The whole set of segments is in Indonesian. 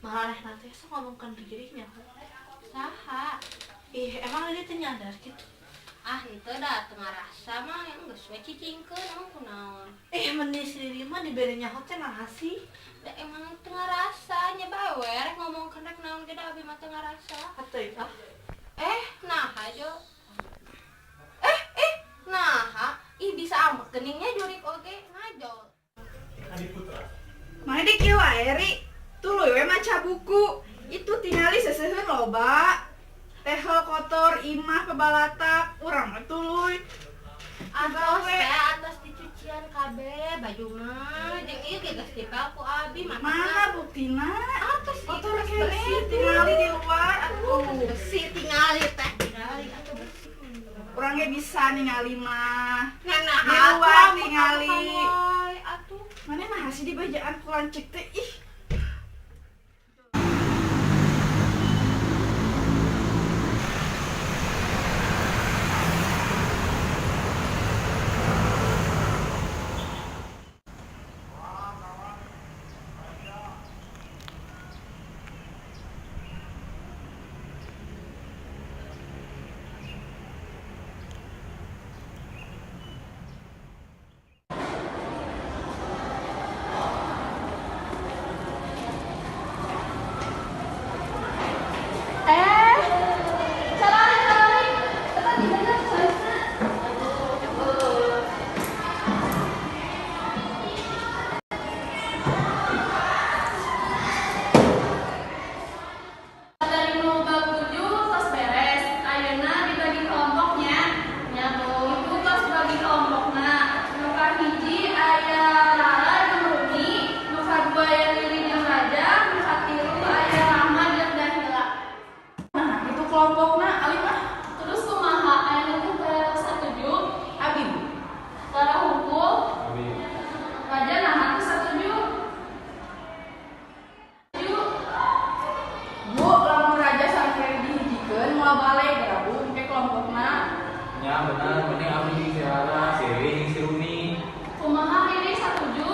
Malah nanti saya ngomongkan dirinya. Saha? Emang dia teh nyadar gitu. Itu dah tengah rasa mah yang geus we cicingkeun emang kunaon. Meni si diri mah diberinya hotel ngasih. Da emang tengah rasa nya bae we rek ngomongkeun rek naon ge da abi mah tengah rasa. Atuh ah. Nah aja. Nah, bisa amat geningnya jurik oge ngajol. Mana di kieu wae ri. Tuluy we maca buku. Itu tingali seseuheun loba. Tehel kotor imah pebalatak urang mah tuluy. Atas dicucian kabeh baju mah jeung ieu ge geus dipel ku abi mah. Mana buktina? Atas Kotor kene tingali di luar atuh. bersih tingali teh. Tingali atuh bersih. Urang ge bisa ningali mah. Nah, Di luar tingali. Atuh. Mana mah hasi di bajaan ku lancik teh ih. Kelompokna alimah Terus kumaha aya nu teh satuju abi tara hukum raja nah teh satuju Bu lamun raja sampai dihijikeun moal bale gabung ke kelompokna. Ya benar, penting abdi jeung si Rara, si Riri jeung si Rumi. kumaha ini satuju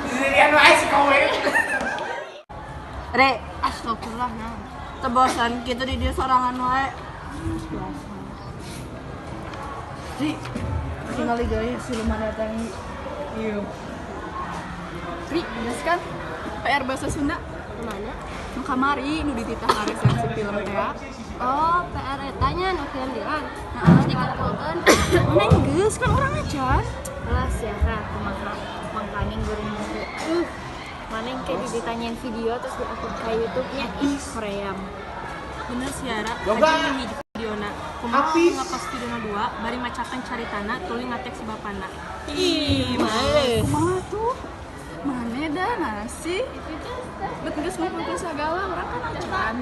Sendirian wae si kowe. Re, astagfirullah nah. Tebosan gitu di dia sorangan wae. Ri, tinggal guys si lumana datang. Iya. Ri, geus kan? PR bahasa Sunda. mana? Nu kamari nu dititah resensi film teh. Oh, PR etanya nu kieu diran. Terus dikumpulkeun. Mana geus kan orang acan. Lah siara kumaha mangkane geuring teh. Mana kayak ditanyain video terus diupload ke YouTube-nya Korea. Bener siara, Yoga. aja hiji videona. Kumaha ngapost videona 2, bari macakan caritana, tuluy ngatek si bapana. Ih, males. Kumaha tuh? Mana dah nasi? Bet geus ngumpulkeun sagala urang kan acan.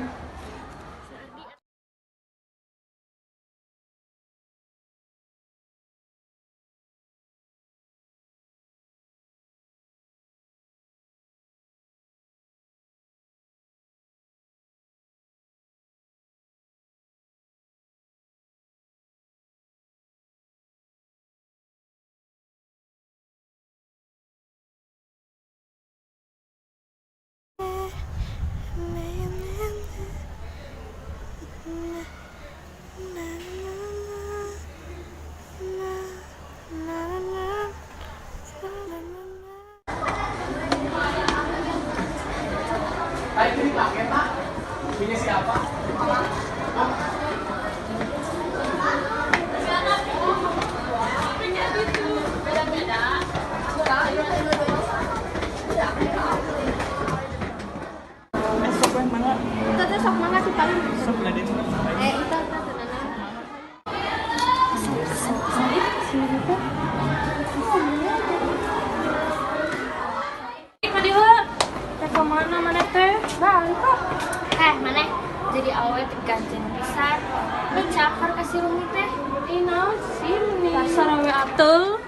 Hai, ini pakai Pak. Punya siapa? Esok yang mana? Itu teh sok mana sih paling? Sok lagi. Itu tenang. Kemana mana teh? Bangkok. Mana jadi awet ganjen pisan. Ini capar kasih Rumi teh. Ih naon sih ini? Pasar we atuh.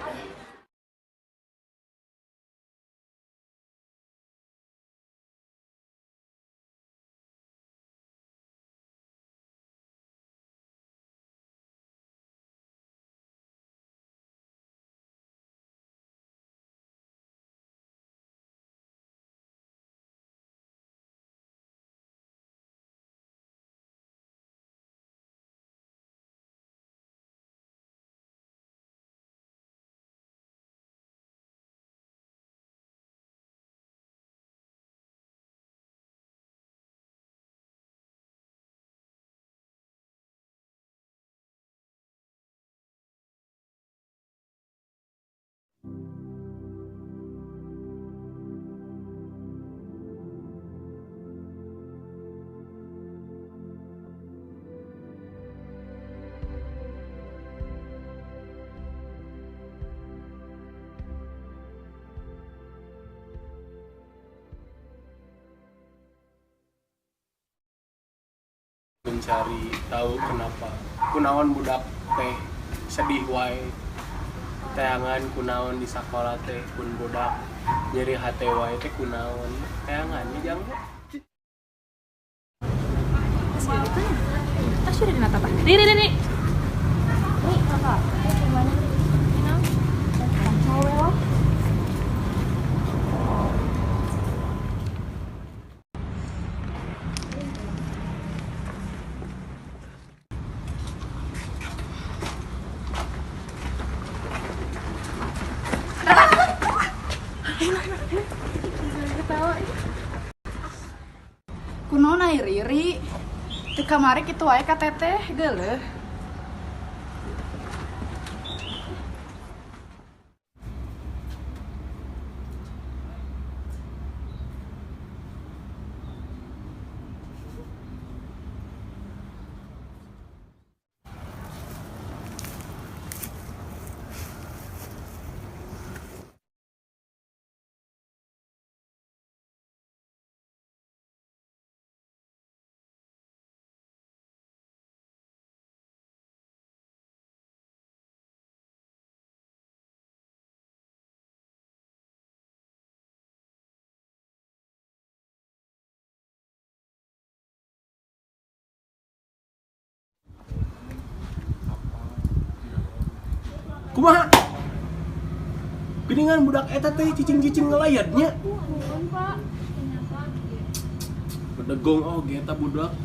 mencari tahu kenapa kunaon budak teh sedih wae teangan kunaon di sekolah teh kun budak nyeri hate wae teh kunaon teangan ya jang Tas sudah dinata pak. Nih. Nih kakak, gimana? Kacau ya. Kunaon ai Riri? Teu kamari kitu wae ka teteh geuleuh. kumaha geuningan budak eta teh cicing-cicing ngelayatnya bedegong oge eta budak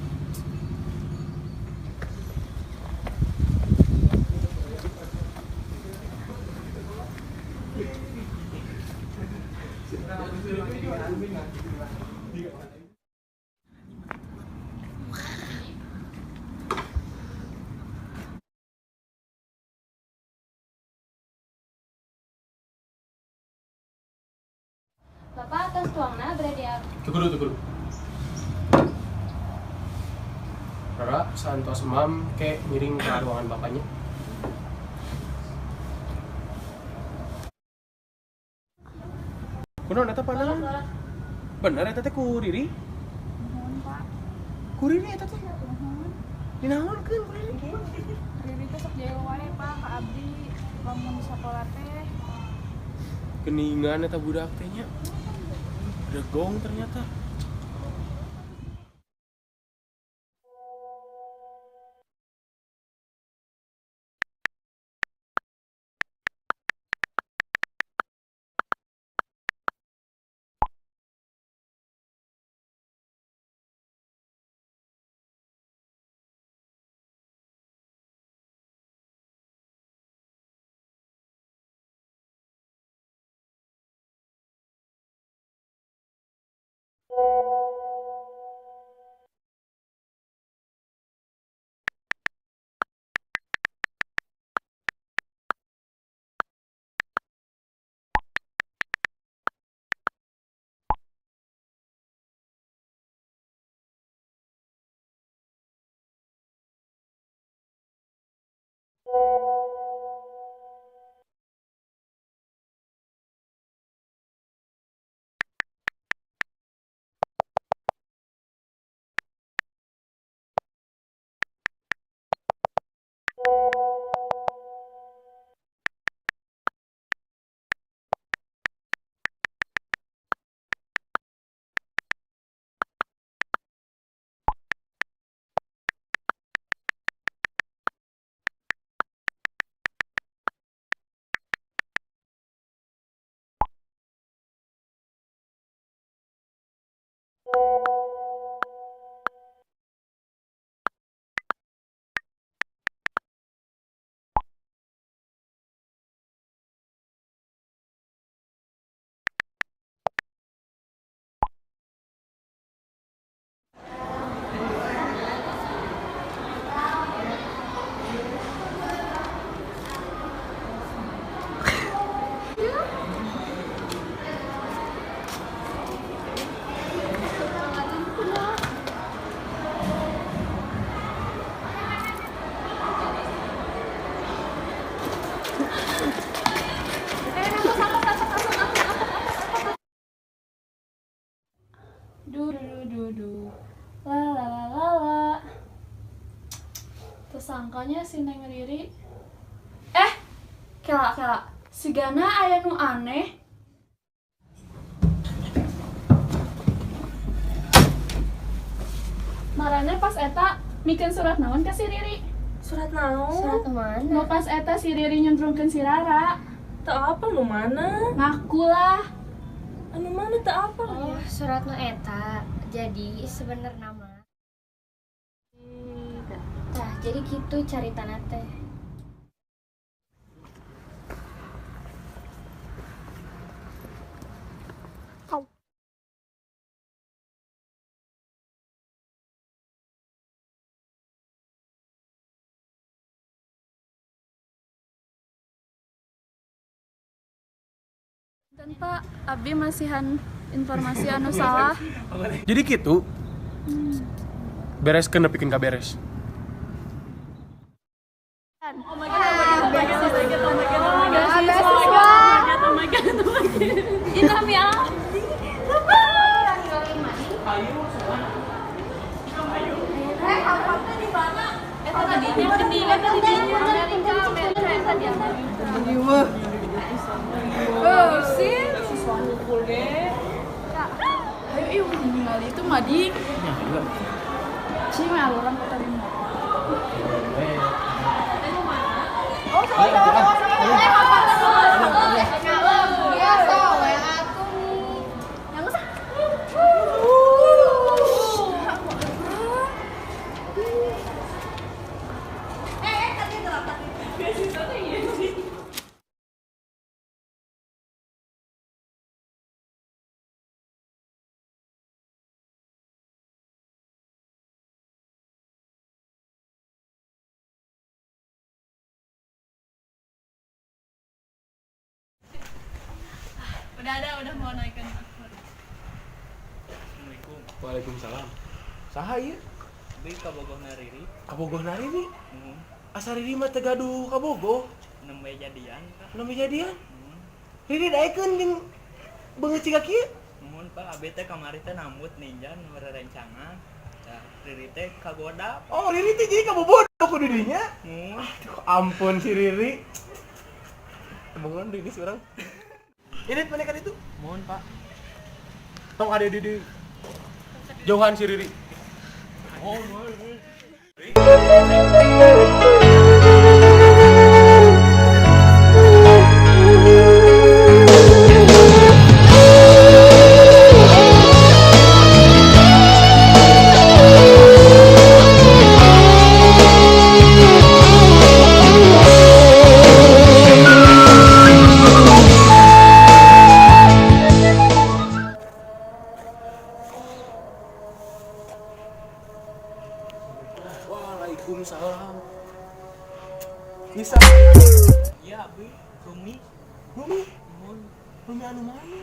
Bapak atas tuangna berarti apa? Tukudu. Rara, santos mam ke miring ke ruangan bapaknya. Kunaon eta pandangan? Bener eta teh ku Riri? Nuhun, Pak. Ku Riri eta teh? Nuhun. Dinaonkeun ku Riri? Riri teh sok jael wae, Pak, ka abdi lamun sakola teh. Geuningan eta budak teh nya. Degong ternyata. Makanya si Neng Riri kela si Gana aya nu aneh. Marane pas eta mikeun surat naon ka si Riri? Surat naon? Surat mana? Nu pas eta si Riri nyundrungkeun si Rara. Teu apa nu mana? Ngaku lah. Anu mana teu apa? Oh, surat nu eta. Jadi sebenarnya nama. Tah, jadi gitu caritana teh. Dan Pak, Abi masihan informasi anu salah. Jadi gitu. Bereskeun nepikeun ka beres. Ayo ieu ningali itu madi. Cing orang kota di mana? Udah mau naikkan. Assalamualaikum. Waalaikumsalam. Saha ieu? Bi kabogohna Riri. Kabogohna Riri? Asa Riri mah teu gaduh kabogoh. Nembe jadian kah? Nami jadian? Riri daekeun jeung beungeut ciga kieu. Mun Pak abi teh kamari teh nambut ninja nu rerencangan. Tah Riri teh kagoda. Oh, Riri teh jadi kabobodoh ku didinya. Aduh, ampun si Riri. Bangun Riri sekarang. Ini mana kan itu? Mun Pak. Tong ada di jauhan si Riri. Oh, mun. Waalaikumsalam. Bisa. Iya, Bi. Rumi. Rumi, Mun Rumi anu mana? anu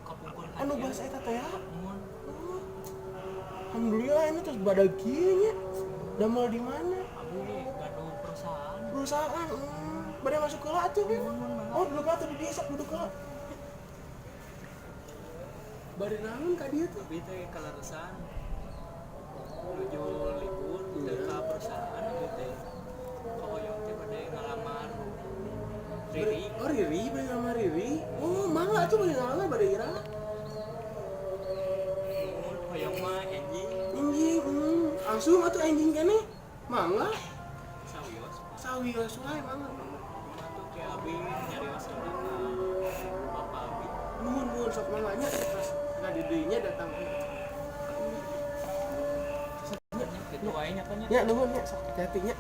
kapungkur Anu bahasa eta teh ya? Mun Alhamdulillah ini terus badag kieu nya. Damel di mana? abi gaduh perusahaan. Perusahaan. Bade masuk ke atuh ge. Oh, duduk atuh di desa duduk ke. Bade naon ka dieu tuh? Abi teh kaleresan. Menuju libur teh ka perusahaan abi teh. Kahoyong teh bade ngalamar Riri. Oh, Riri, bade nama Riri. Oh, mangga atuh bade ngalamar bade ira. Mun hoyong mah anjing Anjing, langsung atuh anjing kene. Mangga. sawios. Sawios wae mangga. Atuh ke abi nyarios ka bapak abi. Nuhun sok mangganya pas ngadidinya datang. Gitu wae nya kan nya. Ya nuhun ya sok hati-hati nya.